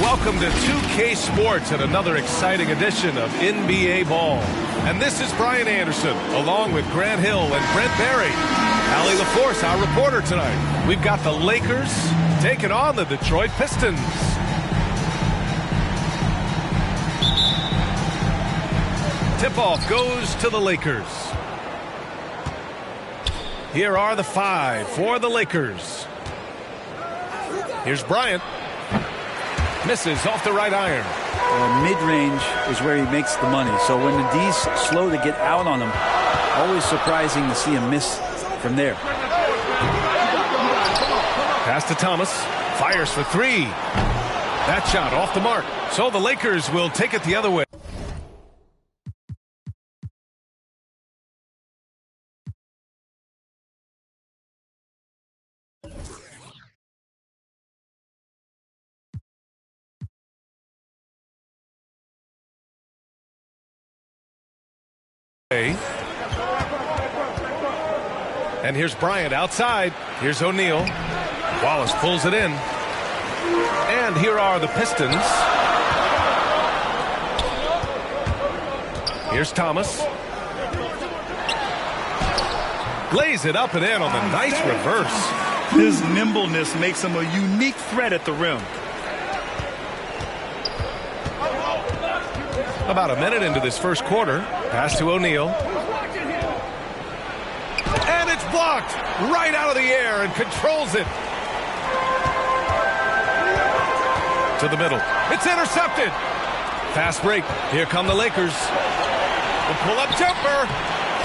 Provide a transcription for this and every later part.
Welcome to 2K Sports and another exciting edition of NBA Ball. And this is Brian Anderson, along with Grant Hill and Brent Barry. Allie LaForce, our reporter tonight. We've got the Lakers taking on the Detroit Pistons. Tip-off goes to the Lakers. Here are the five for the Lakers. Here's Bryant. Misses off the right iron. Mid-range is where he makes the money. So when the D's slow to get out on him, always surprising to see him miss from there. Pass to Thomas. Fires for three. That shot off the mark. So the Lakers will take it the other way. And here's Bryant outside. Here's O'Neal. Wallace pulls it in. And here are the Pistons. Here's Thomas. Lays it up and in on the nice reverse. His nimbleness makes him a unique threat at the rim. About a minute into this first quarter. Pass to O'Neal. And it's blocked right out of the air and controls it. To the middle. It's intercepted. Fast break. Here come the Lakers. The pull-up jumper.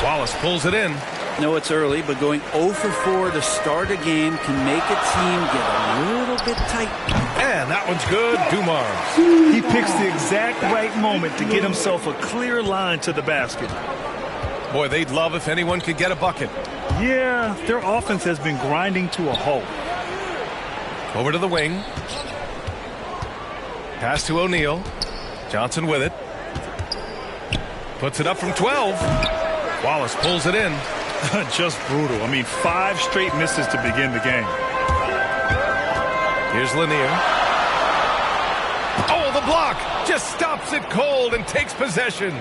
Wallace pulls it in. No, it's early, but going 0 for 4 to start a game can make a team get a little bit tight. And that one's good. Dumars. He picks the exact right moment to get himself a clear line to the basket. Boy, they'd love if anyone could get a bucket. Yeah, their offense has been grinding to a halt. Over to the wing. Pass to O'Neal. Johnson with it. Puts it up from 12. Wallace pulls it in. Just brutal. I mean, 5 straight misses to begin the game. Here's Lanier. Oh, the block just stops it cold and takes possession.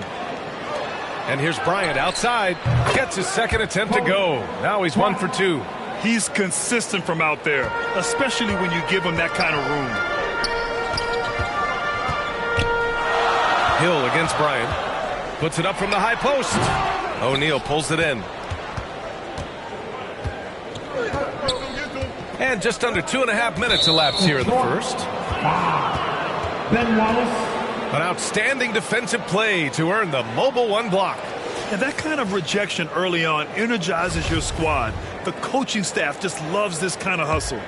And here's Bryant outside. Gets his second attempt to go. Now he's 1 for 2. He's consistent from out there, especially when you give him that kind of room. Hill against Bryant. Puts it up from the high post. O'Neal pulls it in. And just under 2.5 minutes elapsed here in the first. Ben Wallace. An outstanding defensive play to earn the mobile 1 block. And that kind of rejection early on energizes your squad. The coaching staff just loves this kind of hustle.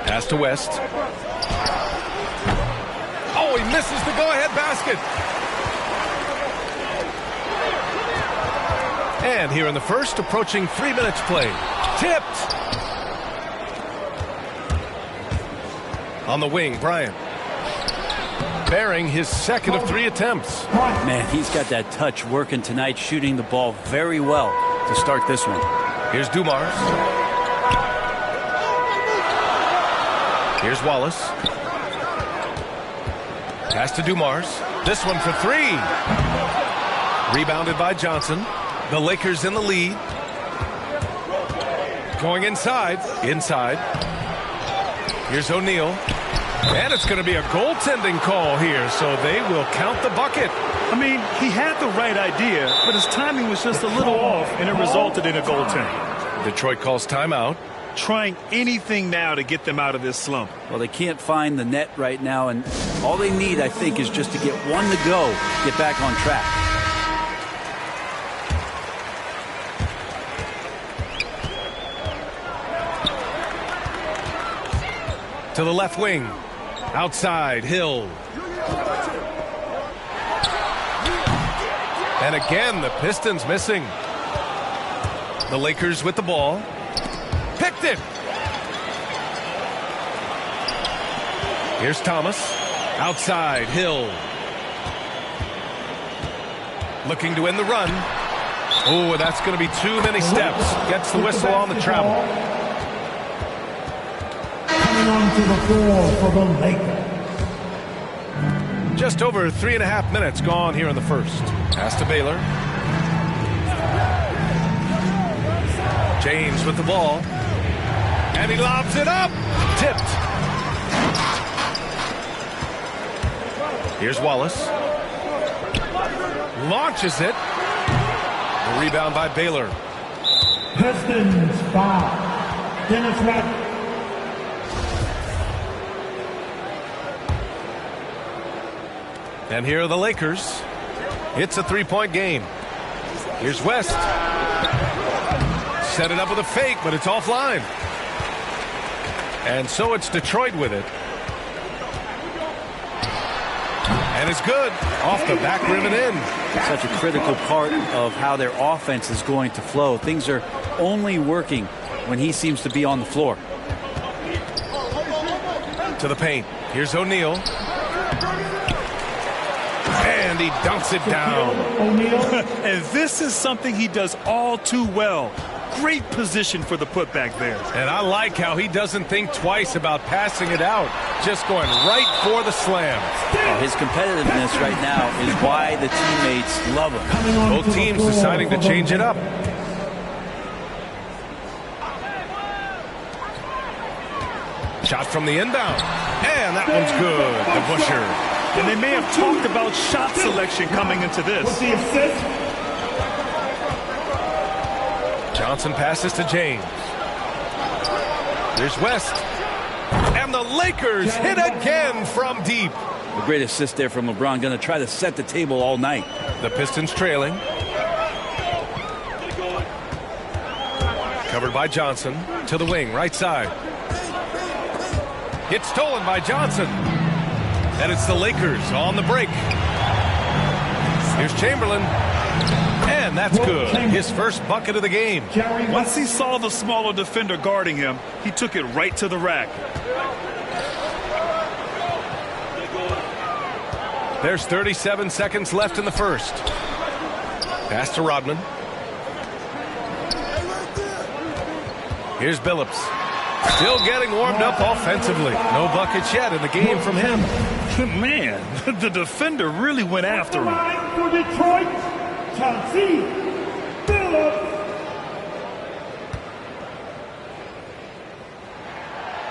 Pass to West. Oh, he misses the go-ahead basket. And here in the first, approaching 3 minutes played. Tipped. On the wing, Bryant. Bearing his second of 3 attempts. Man, he's got that touch working tonight, shooting the ball very well to start this one. Here's Dumars. Here's Wallace. Pass to Dumars. This one for 3. Rebounded by Johnson. The Lakers in the lead. Going inside. Inside. Here's O'Neal. And it's going to be a goaltending call here, so they will count the bucket. I mean, he had the right idea, but his timing was just a little off, and it resulted in a goaltending. Detroit calls timeout. Trying anything now to get them out of this slump. Well, they can't find the net right now, and all they need, I think, is just to get one to go, get back on track. To the left wing. Outside, Hill. And again, the Pistons missing. The Lakers with the ball. Picked it. Here's Thomas. Outside, Hill. Looking to end the run. Oh, that's going to be too many steps. Gets the whistle on the travel. Coming onto the floor for the Lakers. Just over 3.5 minutes gone here in the first. Pass to Baylor. James with the ball. And he lobs it up. Tipped. Here's Wallace. Launches it. The rebound by Baylor. Pistons foul. Dennis Rodman. And here are the Lakers. It's a three-point game. Here's West. Set it up with a fake, but it's offline. And so it's Detroit with it. And it's good. Off the back rim and in. Such a critical part of how their offense is going to flow. Things are only working when he seems to be on the floor. To the paint. Here's O'Neal. And he dunks it down. And this is something he does all too well. Great position for the putback there. And I like how he doesn't think twice about passing it out. Just going right for the slam. His competitiveness right now is why the teammates love him. Both teams deciding to change it up. Shot from the inbound. And that one's good. The Busher. And they may have talked about shot selection coming into this. With the assist. Johnson passes to James. There's West. And the Lakers hit again from deep. A great assist there from LeBron. Going to try to set the table all night. The Pistons trailing. Covered by Johnson. To the wing, right side. It's stolen by Johnson. And it's the Lakers on the break. Here's Chamberlain. And that's good. His first bucket of the game. Once he saw the smaller defender guarding him, he took it right to the rack. There's 37 seconds left in the first. Pass to Rodman. Here's Billups. Still getting warmed up offensively. No buckets yet in the game from him. Man, the defender really went after him. For Detroit, Chauncey Billups.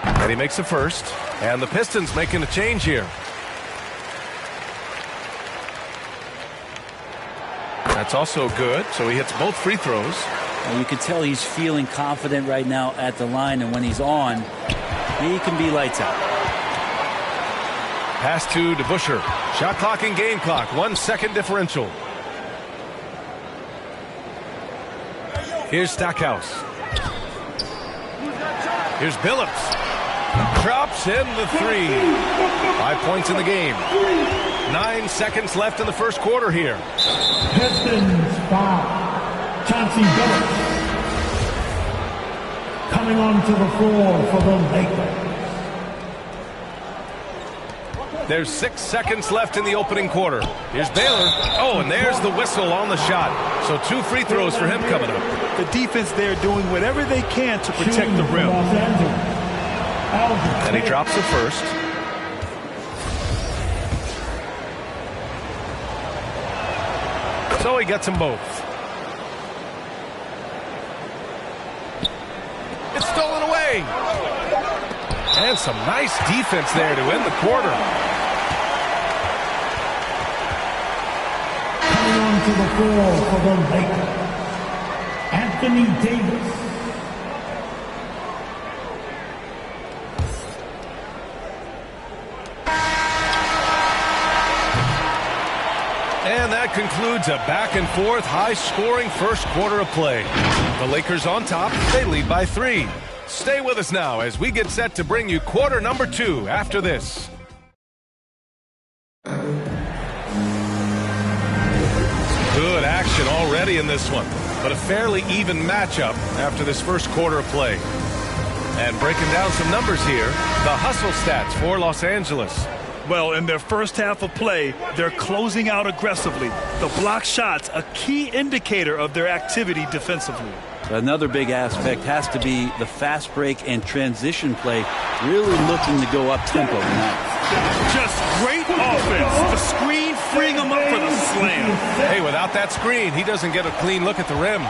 And he makes the first. And the Pistons making a change here. That's also good. So he hits both free throws. And you can tell he's feeling confident right now at the line. And when he's on, he can be lights out. Pass to DeBuscher. Shot clock and game clock. 1 second differential. Here's Stackhouse. Here's Billups. Drops in the three. 5 points in the game. 9 seconds left in the first quarter here. Pistons foul. Chauncey Billups. Coming onto the floor for the Lakers. There's 6 seconds left in the opening quarter. Here's Baylor. Oh, and there's the whistle on the shot. So 2 free throws for him coming up. The defense there doing whatever they can to protect the rim. And he drops the first. So he gets them both. It's stolen away. And some nice defense there to end the quarter. Coming onto the floor for the Lakers, Anthony Davis. And that concludes a back-and-forth, high-scoring first quarter of play. The Lakers on top. They lead by 3. Stay with us now as we get set to bring you quarter number 2 after this. Good action already in this one, but a fairly even matchup after this first quarter of play. And breaking down some numbers here, the hustle stats for Los Angeles. Well, in their first half of play, they're closing out aggressively. The block shots, a key indicator of their activity defensively. Another big aspect has to be the fast break and transition play, really looking to go up tempo tonight. Just great offense. The screen freeing him up for the slam. Hey, without that screen, he doesn't get a clean look at the rim.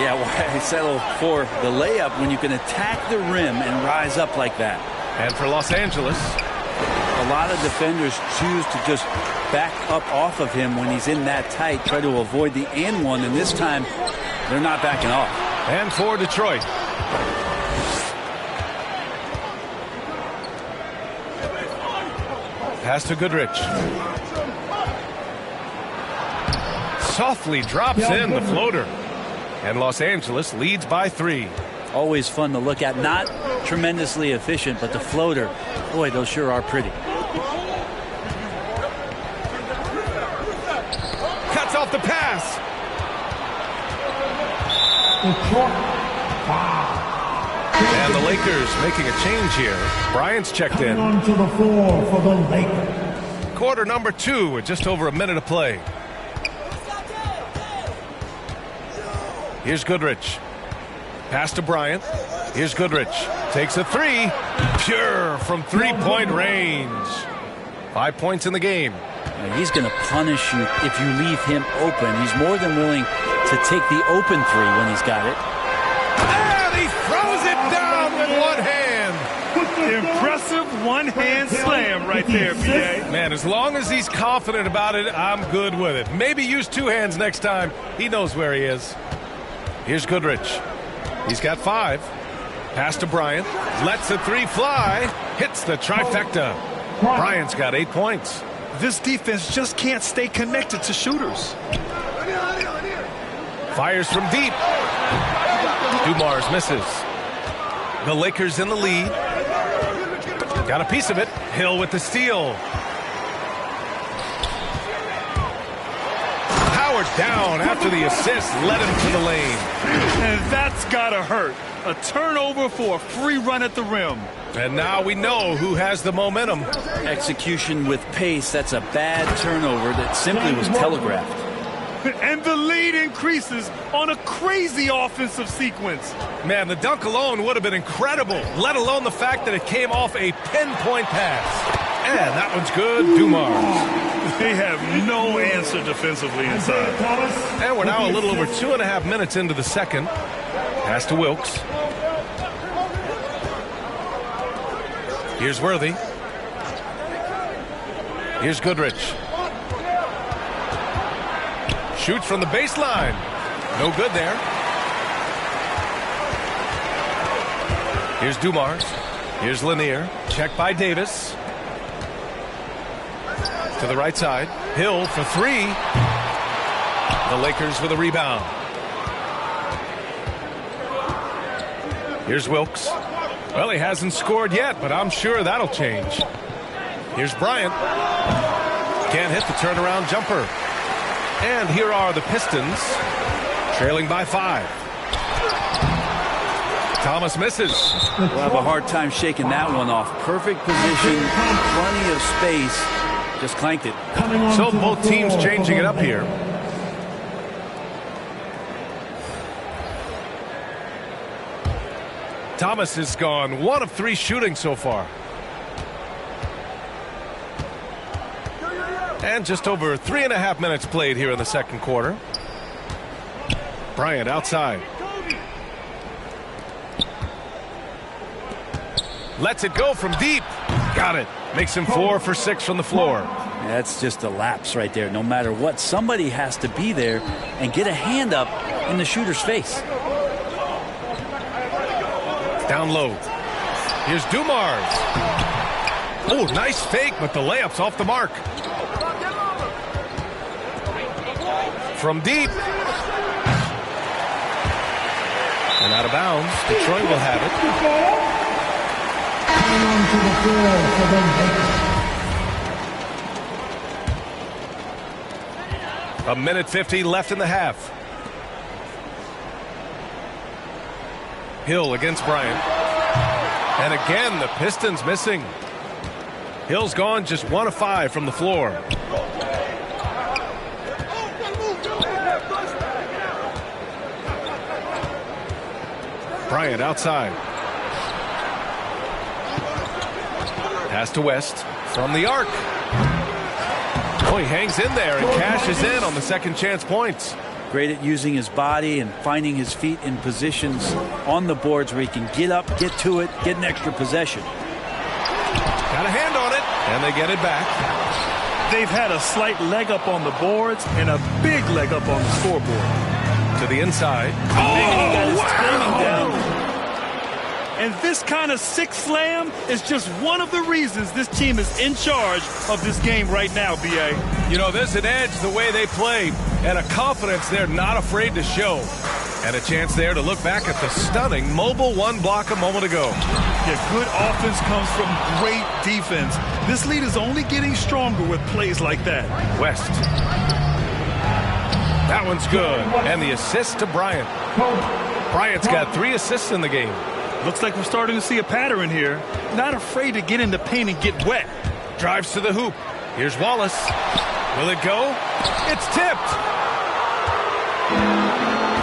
Yeah, why settle for the layup when you can attack the rim and rise up like that? And for Los Angeles, a lot of defenders choose to just back up off of him when he's in that tight, try to avoid the and one, and this time they're not backing off. And for Detroit, pass to Goodrich. Softly drops in the floater. And Los Angeles leads by 3. Always fun to look at. Not tremendously efficient, but the floater, boy, those sure are pretty. Cuts off the pass. And the Lakers making a change here. Bryant's checked in. On to the floor for the Lakers. Quarter number 2 with just over a minute of play. Here's Goodrich. Pass to Bryant. Here's Goodrich. Takes a 3. Pure from three-point range. 5 points in the game. He's going to punish you if you leave him open. He's more than willing to take the open 3 when he's got it. And he throws it down with one hand. Impressive one-hand slam right there, B.A. Man, as long as he's confident about it, I'm good with it. Maybe use 2 hands next time. He knows where he is. Here's Goodrich. He's got 5. Pass to Bryant. Lets a 3 fly. Hits the trifecta. Bryant's got 8 points. This defense just can't stay connected to shooters. Fires from deep. Dumars misses. The Lakers in the lead. Got a piece of it. Hill with the steal. Howard down after the assist. Led him to the lane. And that's gotta hurt. A turnover for a free run at the rim. And now we know who has the momentum. Execution with pace. That's a bad turnover that simply was telegraphed. And the lead increases on a crazy offensive sequence. Man, the dunk alone would have been incredible, let alone the fact that it came off a pinpoint pass. And that one's good. Dumars. They have no answer defensively inside. And we're now a little over 2.5 minutes into the second. Pass to Wilkes. Here's Worthy. Here's Goodrich. Shoots from the baseline. No good there. Here's Dumars. Here's Lanier. Checked by Davis. To the right side. Hill for 3. The Lakers with a rebound. Here's Wilkes. Well, he hasn't scored yet, but I'm sure that'll change. Here's Bryant. Can't hit the turnaround jumper. And here are the Pistons, trailing by 5. Thomas misses. We'll have a hard time shaking that one off. Perfect position, plenty of space. Just clanked it. So both teams changing it up here. Thomas has gone 1 of 3 shooting so far. And just over 3.5 minutes played here in the second quarter. Bryant outside. Lets it go from deep. Got it. Makes him 4 for 6 from the floor. That's just a lapse right there. No matter what, somebody has to be there and get a hand up in the shooter's face. Down low. Here's Dumars. Oh, nice fake, but the layup's off the mark. From deep. And out of bounds. Detroit will have it. Coming onto the floor for the Lakers. A minute 50 left in the half. Hill against Bryant. And again, the Pistons missing. Hill's gone just 1 of 5 from the floor. Bryant outside. Pass to West from the arc. Oh, he hangs in there and cashes in on the second chance points. Great at using his body and finding his feet in positions on the boards where he can get up, get to it, get an extra possession. Got a hand on it, and they get it back. They've had a slight leg up on the boards and a big leg up on the scoreboard. To the inside. And he got his timing down. And this kind of sick slam is just one of the reasons this team is in charge of this game right now, B.A. You know, there's an edge the way they play and a confidence they're not afraid to show. And a chance there to look back at the stunning mobile one block a moment ago. Yeah, good offense comes from great defense. This lead is only getting stronger with plays like that. West. That one's good. And the assist to Bryant. Bryant's got 3 assists in the game. Looks like we're starting to see a pattern here. Not afraid to get in the paint and get wet. Drives to the hoop. Here's Wallace. Will it go? It's tipped.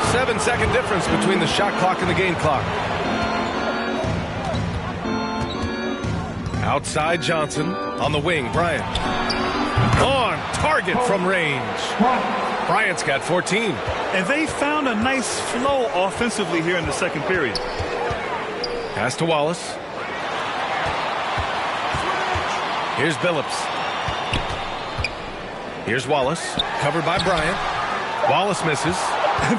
7-second difference between the shot clock and the game clock. Outside Johnson. On the wing, Bryant. On target from range. Bryant's got 14. And they found a nice flow offensively here in the second period. Pass to Wallace. Here's Billups. Here's Wallace. Covered by Bryant. Wallace misses.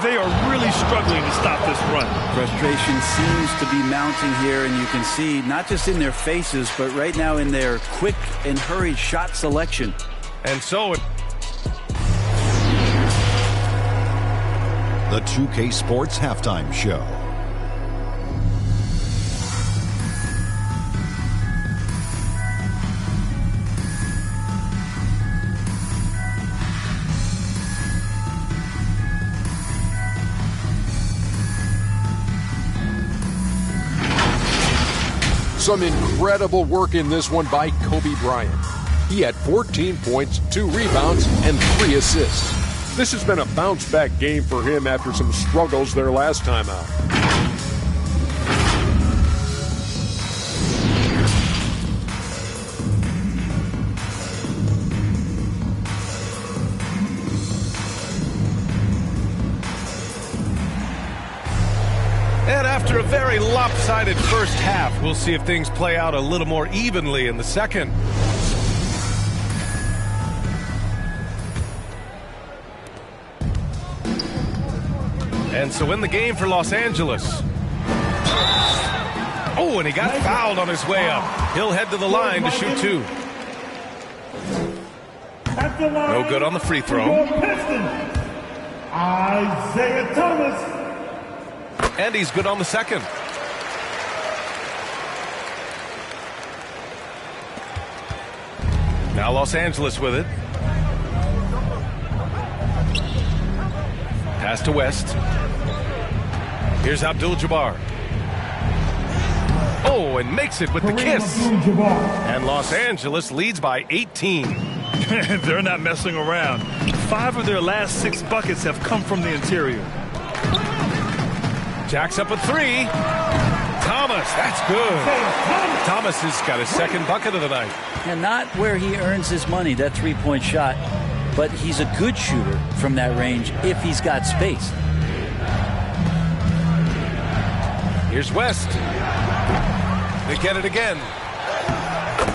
They are really struggling to stop this run. Frustration seems to be mounting here, and you can see not just in their faces, but right now in their quick and hurried shot selection. And so it... The 2K Sports Halftime Show. Some incredible work in this one by Kobe Bryant. He had 14 points, 2 rebounds, and 3 assists. This has been a bounce-back game for him after some struggles their last time out. And after a very lopsided first half, we'll see if things play out a little more evenly in the second. And so in the game for Los Angeles. Oh, and he got fouled on his way up. He'll head to the line to shoot 2. No good on the free throw. Isaiah Thomas. And he's good on the second. Now Los Angeles with it. Pass to West. Here's Abdul-Jabbar. Oh, and makes it with the kiss. And Los Angeles leads by 18. They're not messing around. 5 of their last 6 buckets have come from the interior. Jacks up a 3. Thomas, that's good. Thomas has got his second bucket of the night. And not where he earns his money, that three-point shot, but he's a good shooter from that range if he's got space. Here's West. They get it again.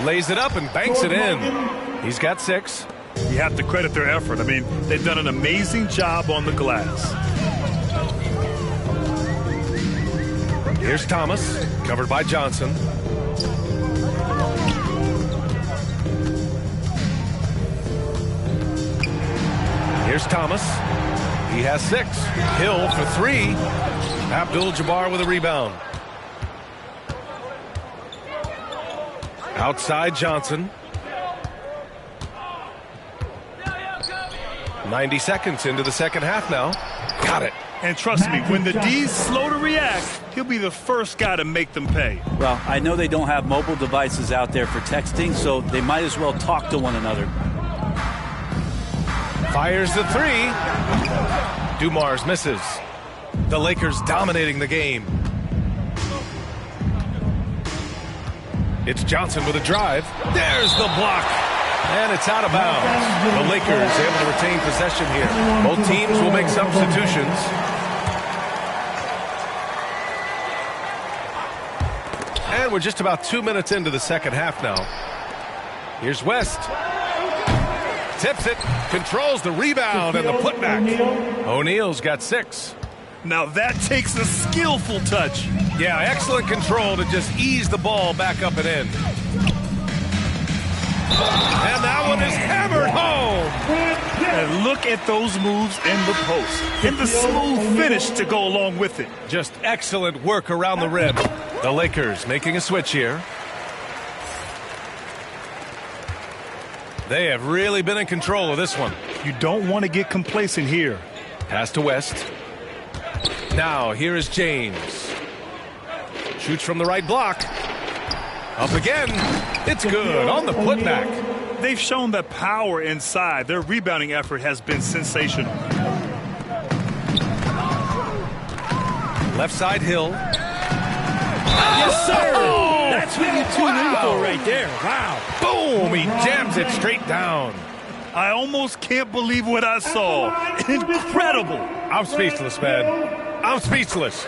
Lays it up and banks it in. He's got 6. You have to credit their effort. I mean, they've done an amazing job on the glass. Here's Thomas, covered by Johnson. Here's Thomas. He has 6. Hill for 3. Abdul-Jabbar with a rebound. Outside Johnson. 90 seconds into the second half now. Got it. And trust me, when the D's slow to react, he'll be the first guy to make them pay. Well, I know they don't have mobile devices out there for texting, so they might as well talk to one another. Fires the three. Dumars misses. The Lakers dominating the game. It's Johnson with a drive. There's the block. And it's out of bounds. The Lakers able to retain possession here. Both teams will make substitutions. And we're just about 2 minutes into the second half now. Here's West. Tips it. Controls the rebound and the putback. O'Neal's got 6. Now that takes a skillful touch. Yeah, excellent control to just ease the ball back up and in. And that one is hammered home. And look at those moves in the post. And the smooth finish to go along with it. Just excellent work around the rim. The Lakers making a switch here. They have really been in control of this one. You don't want to get complacent here. Pass to West. Now here is James. Shoots from the right block. Up again. It's good on the putback. They've shown that power inside. Their rebounding effort has been sensational. Left side Hill. Yes, sir. That's what you tune in for right there. Wow. Boom. He jams it straight down. I almost can't believe what I saw. Incredible. I'm speechless, man. I'm speechless.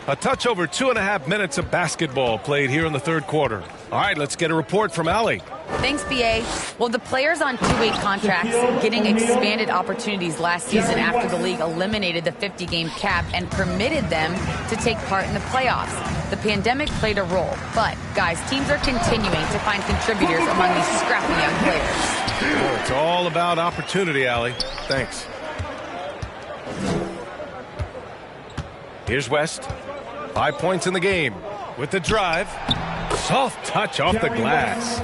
A touch over 2.5 minutes of basketball played here in the third quarter. All right, let's get a report from Allie. Thanks, BA. Well, the players on two-way contracts getting expanded opportunities last season after the league eliminated the 50-game cap and permitted them to take part in the playoffs. The pandemic played a role, but, guys, teams are continuing to find contributors among these scrappy young players. Well, it's all about opportunity, Allie. Thanks. Here's West. 5 points in the game. With the drive. Soft touch off the glass.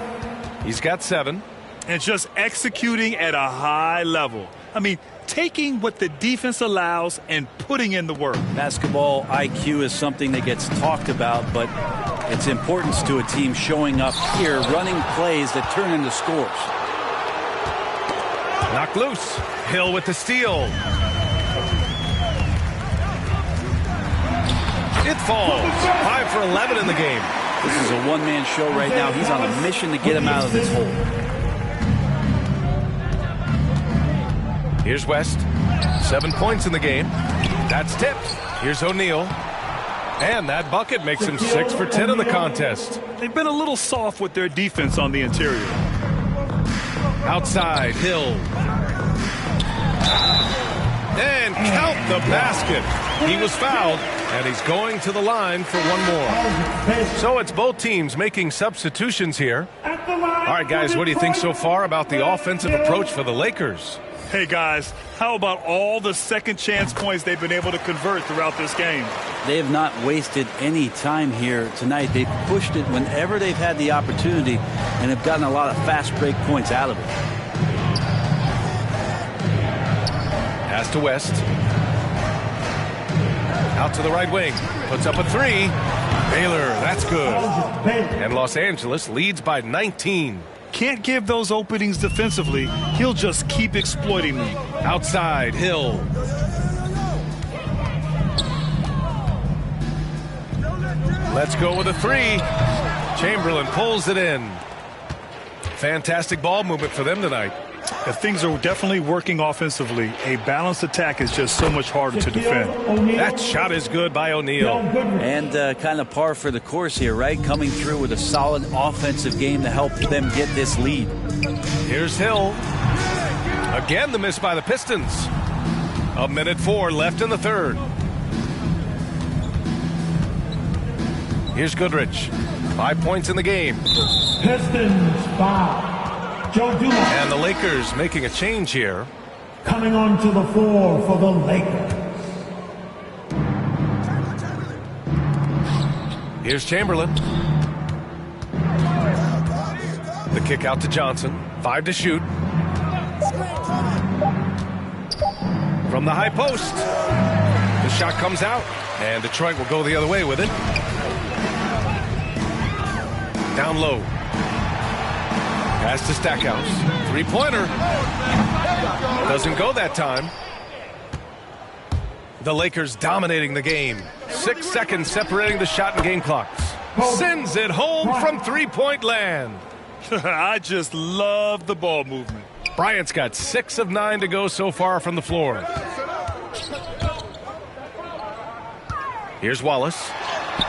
He's got 7. And just executing at a high level. I mean, taking what the defense allows and putting in the work. Basketball IQ is something that gets talked about, but its importance to a team showing up here, running plays that turn into scores. Knocked loose. Hill with the steal. It falls. 5 for 11 in the game. This is a one-man show right now. He's on a mission to get him out of this hole. Here's West. 7 points in the game. That's tipped. Here's O'Neal. And that bucket makes him 6 for 10 in the contest. They've been a little soft with their defense on the interior. Outside, Hill. And count the basket. He was fouled, and he's going to the line for one more. So it's both teams making substitutions here. All right, guys, what do you think so far about the offensive approach for the Lakers? Hey, guys, how about all the second chance points they've been able to convert throughout this game? They have not wasted any time here tonight. They've pushed it whenever they've had the opportunity and have gotten a lot of fast break points out of it. Pass to West. Out to the right wing. Puts up a 3. Baylor, that's good. And Los Angeles leads by 19. Can't give those openings defensively. He'll just keep exploiting them. Outside, Hill. Let's go with a 3. Chamberlain pulls it in. Fantastic ball movement for them tonight. Things are definitely working offensively. A balanced attack is just so much harder to defend. That shot is good by O'Neal. And kind of par for the course here, right? Coming through with a solid offensive game to help them get this lead. Here's Hill. Again, the miss by the Pistons. 1:04 left in the third. Here's Goodrich. 5 points in the game. Pistons foul. Joe Dumars. And the Lakers making a change here. Coming onto the floor for the Lakers. Here's Chamberlain. The kick out to Johnson. 5 to shoot. from the high post. The shot comes out, and Detroit will go the other way with it. Down low. Pass to Stackhouse. Three-pointer. Doesn't go that time. The Lakers dominating the game. 6 seconds separating the shot and game clocks. Sends it home from three-point land. I just love the ball movement. Bryant's got 6 of 9 to go so far from the floor. Here's Wallace.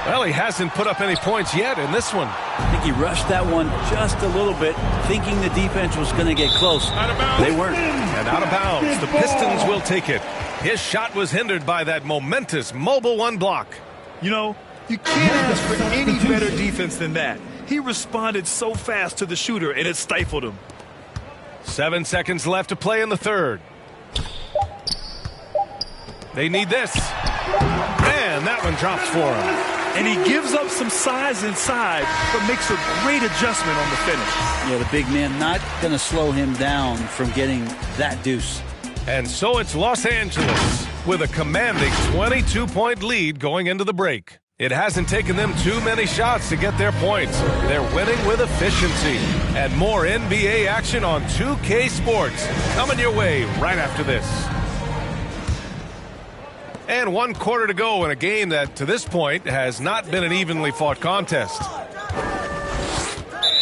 Well, he hasn't put up any points yet in this one. I think he rushed that one just a little bit, thinking the defense was going to get close. They weren't. And out of bounds. The Pistons will take it. His shot was hindered by that momentous mobile one block. You know, you can't ask for any better defense than that. He responded so fast to the shooter, and it stifled him. 7 seconds left to play in the third. They need this. And that one drops for him. And he gives up some size inside, but makes a great adjustment on the finish. Yeah, the big man not going to slow him down from getting that deuce. And so it's Los Angeles with a commanding 22-point lead going into the break. It hasn't taken them too many shots to get their points. They're winning with efficiency. And more NBA action on 2K Sports coming your way right after this. And 1 quarter to go in a game that, to this point, has not been an evenly fought contest.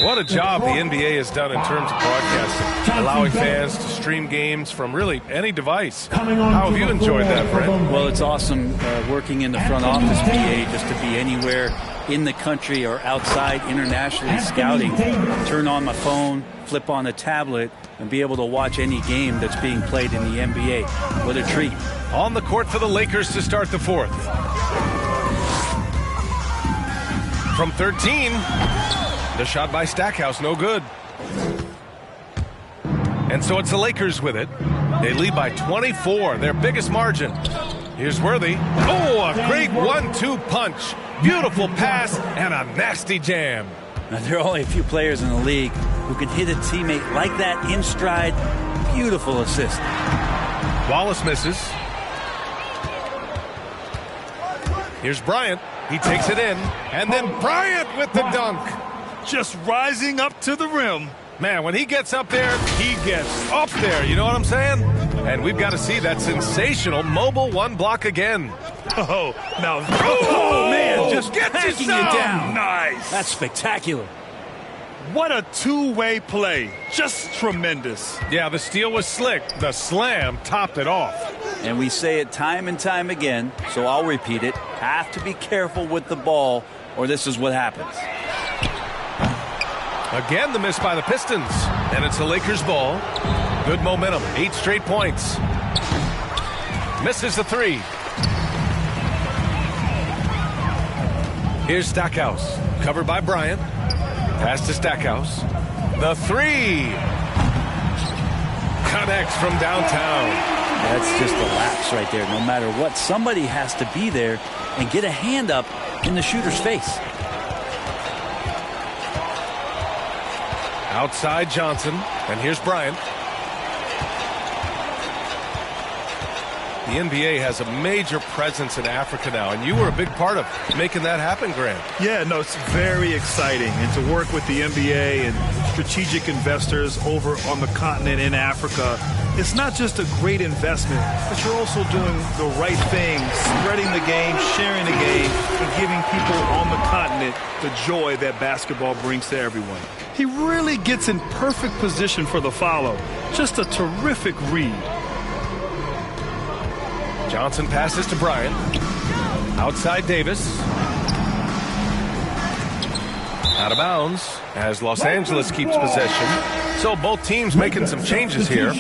What a job the NBA has done in terms of broadcasting, allowing fans to stream games from really any device. How have you enjoyed that, Brent? Well, it's awesome working in the front office, PA, just to be anywhere in the country or outside internationally scouting. Turn on my phone, flip on the tablet, and be able to watch any game that's being played in the NBA. What a treat. On the court for the Lakers to start the fourth. From 13, the shot by Stackhouse, no good. And so it's the Lakers with it. They lead by 24, their biggest margin. Here's Worthy. Oh, a great 1-2 punch. Beautiful pass and a nasty jam. Now, there are only a few players in the league who can hit a teammate like that in stride. Beautiful assist. Wallace misses. Here's Bryant. He takes it in. And then Bryant with the dunk. Just rising up to the rim. Man, when he gets up there, he gets up there. You know what I'm saying? And we've got to see that sensational mobile one block again. Oh, now. Oh, man, just get packing you down. Nice. That's spectacular. What a two-way play. Just tremendous. Yeah, the steal was slick. The slam topped it off. And we say it time and time again, so I'll repeat it. Have to be careful with the ball, or this is what happens. Again, the miss by the Pistons. And it's the Lakers' ball. Good momentum. 8 straight points. Misses the three. Here's Stackhouse. Covered by Bryant. Pass to Stackhouse. The three. Connects from downtown. That's just a lapse right there. No matter what, somebody has to be there and get a hand up in the shooter's face. Outside Johnson. And here's Bryant. The NBA has a major presence in Africa now, and you were a big part of making that happen, Grant. Yeah, no, it's very exciting. And to work with the NBA and strategic investors over on the continent in Africa, it's not just a great investment, but you're also doing the right thing, spreading the game, sharing the game, and giving people on the continent the joy that basketball brings to everyone. He really gets in perfect position for the follow. Just a terrific read. Johnson passes to Bryant. Outside Davis. Out of bounds as Los Angeles keeps possession. So both teams making some changes here.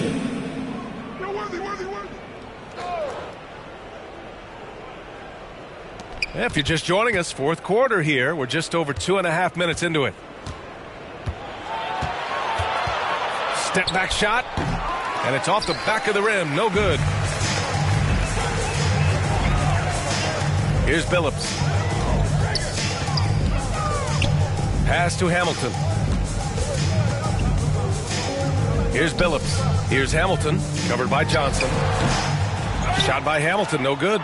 If you're just joining us, fourth quarter here. We're just over 2.5 minutes into it. Step back shot. And it's off the back of the rim. No good. Here's Billups. Pass to Hamilton. Here's Billups. Here's Hamilton, covered by Johnson. Shot by Hamilton, no good.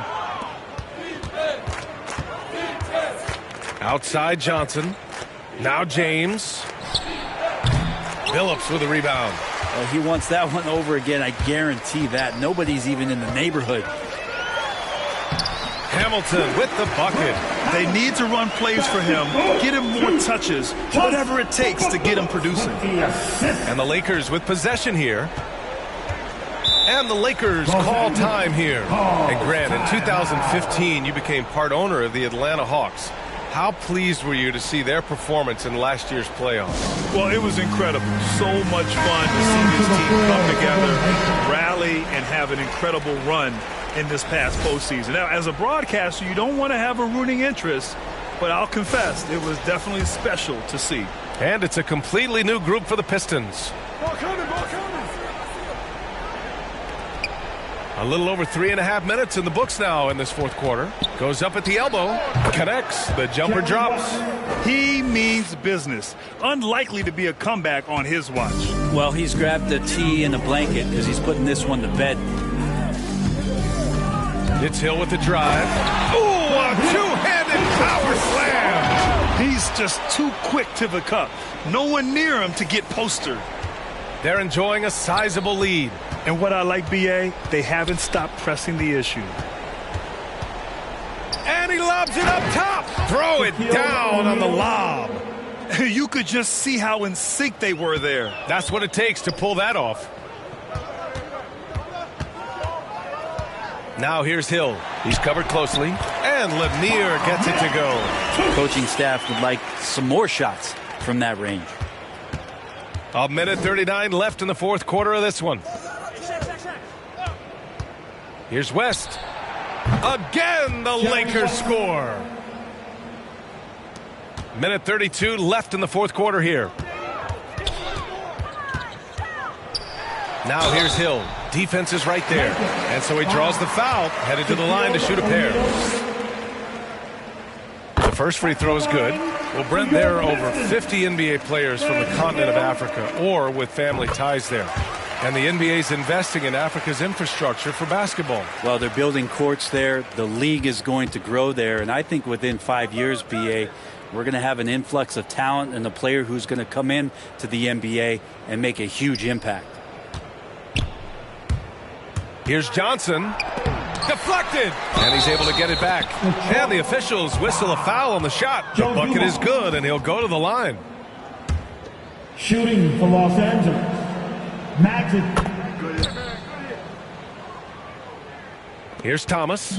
Outside Johnson. Now James. Phillips with a rebound. Well, he wants that one over again, I guarantee that. Nobody's even in the neighborhood. Hamilton with the bucket. They need to run plays for him, get him more touches, whatever it takes to get him producing. And the Lakers with possession here. And the Lakers call time here. And Grant, in 2015, you became part owner of the Atlanta Hawks. How pleased were you to see their performance in last year's playoffs? Well, it was incredible. So much fun to see this team come together, rally, and have an incredible run in this past postseason. Now, as a broadcaster, you don't want to have a rooting interest, but I'll confess, it was definitely special to see. And it's a completely new group for the Pistons. Ball coming, ball coming. A little over 3.5 minutes in the books now in this fourth quarter. Goes up at the elbow, connects, the jumper drops. He means business. Unlikely to be a comeback on his watch. Well, he's grabbed the tee and a blanket because he's putting this one to bed. It's Hill with the drive. Ooh, a two-handed power slam. He's just too quick to the cup. No one near him to get postered. They're enjoying a sizable lead. And what I like, B.A., they haven't stopped pressing the issue. And he lobs it up top. Throw it down on the lob. You could just see how in sync they were there. That's what it takes to pull that off. Now here's Hill. He's covered closely. And Lanier gets it to go. Coaching staff would like some more shots from that range. A minute 39 left in the fourth quarter of this one. Here's West. Again, the Lakers score. Minute 32 left in the fourth quarter here. Now here's Hill. Defense is right there. And so he draws the foul, headed to the line to shoot a pair. The first free throw is good. Well, Brent, there are over 50 NBA players from the continent of Africa or with family ties there. And the NBA is investing in Africa's infrastructure for basketball. Well, they're building courts there. The league is going to grow there. And I think within 5 years, BA, we're going to have an influx of talent and a player who's going to come in to the NBA and make a huge impact. Here's Johnson. Deflected. And he's able to get it back. And the officials whistle a foul on the shot. The bucket is good, and he'll go to the line. Shooting for Los Angeles. Magic. Here's Thomas.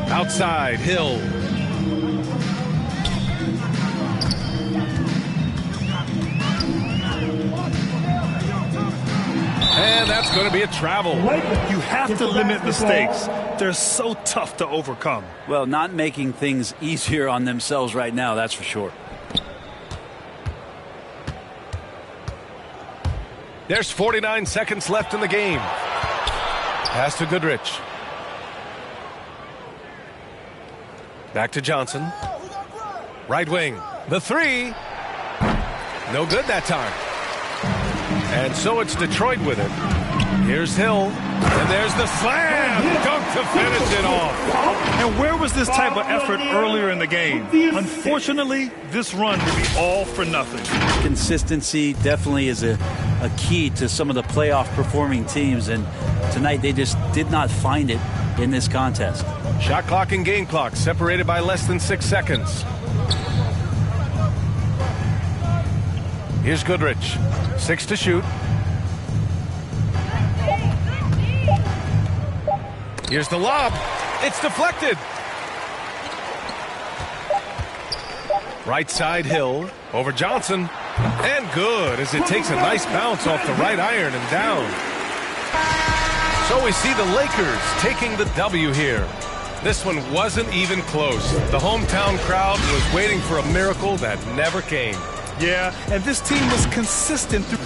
Outside, Hill. And that's going to be a travel. You have to limit mistakes. They're so tough to overcome. Well, not making things easier on themselves right now, that's for sure. There's 49 seconds left in the game. Pass to Goodrich. Back to Johnson. Right wing. The three. No good that time. And so it's Detroit with it. Here's Hill. And there's the slam. Dunk to finish it off. And where was this type of effort earlier in the game? Unfortunately, this run will be all for nothing. Consistency definitely is a key to some of the playoff performing teams. And tonight they just did not find it in this contest. Shot clock and game clock separated by less than 6 seconds. Here's Goodrich. 6 to shoot. Here's the lob. It's deflected. Right side, Hill. Over Johnson. And good as it takes a nice bounce off the right iron and down. So we see the Lakers taking the W here. This one wasn't even close. The hometown crowd was waiting for a miracle that never came. Yeah, and this team was consistent through.